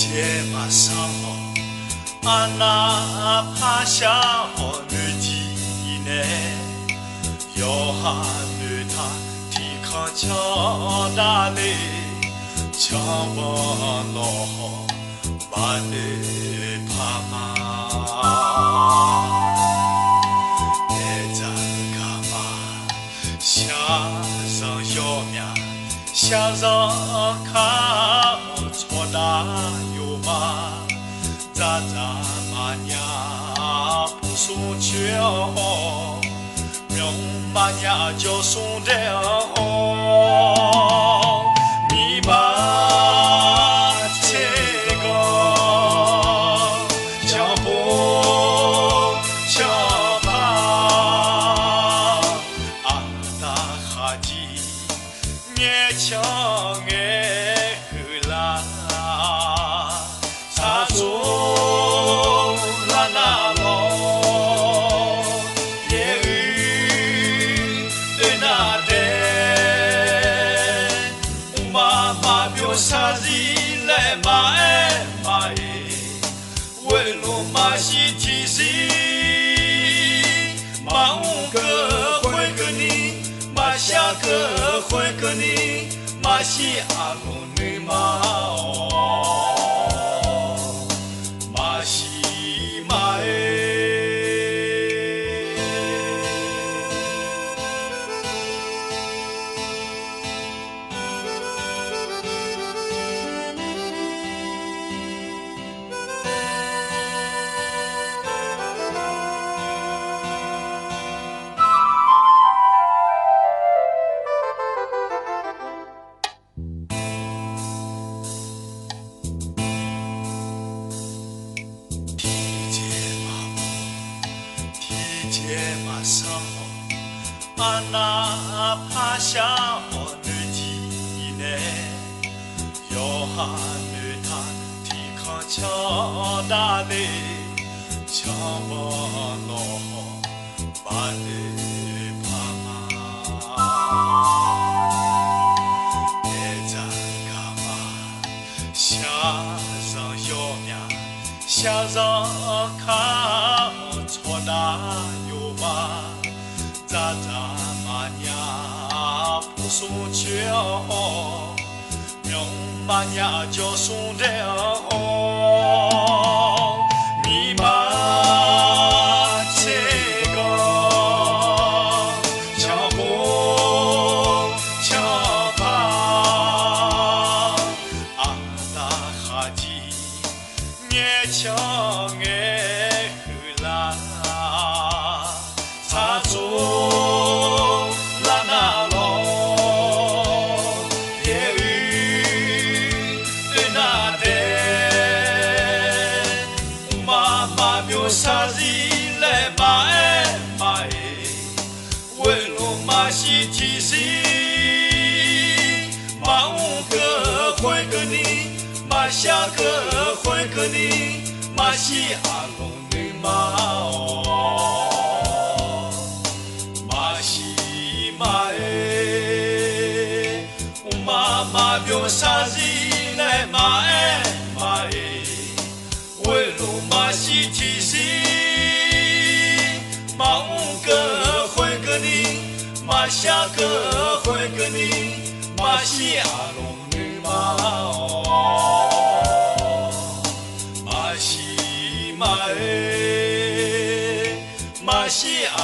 节马上阿那爬下女体内，要哈女她提康强大嘞，强不老好把你爬嘛，来这干嘛？下上小命，下上看错大有嘛。咋咋嘛娘不送去哦，明嘛娘就送的哦，你把这个脚步脚吧，阿达哈吉勉强哎后啦。啥子来嘛哎嘛哎，为了嘛是提示，嘛五个会跟你，嘛下个会跟你，嘛是阿公女嘛哦，嘛是嘛哎。节马上阿那爬下女体内，要哈女她提康强大嘞，强不老好把你爬嘛，来这干嘛？下上小命，下上看错大。咋咋嘛娘不送去哦，明嘛娘就送的哦，你把这个脚步脚吧，阿达哈吉勉强哎后啦。他走啦那喽，夜雨对那的，妈妈表啥子来嘛哎嘛哎，为了嘛是提示，嘛五个会跟你，嘛下个会跟你，嘛是阿公女嘛哦。嘛哎，妈妈表啥子来嘛哎嘛哎，为了嘛是提示，嘛五个会跟你，嘛下个会跟你，嘛是阿龙女嘛哦，嘛是嘛哎，嘛是阿。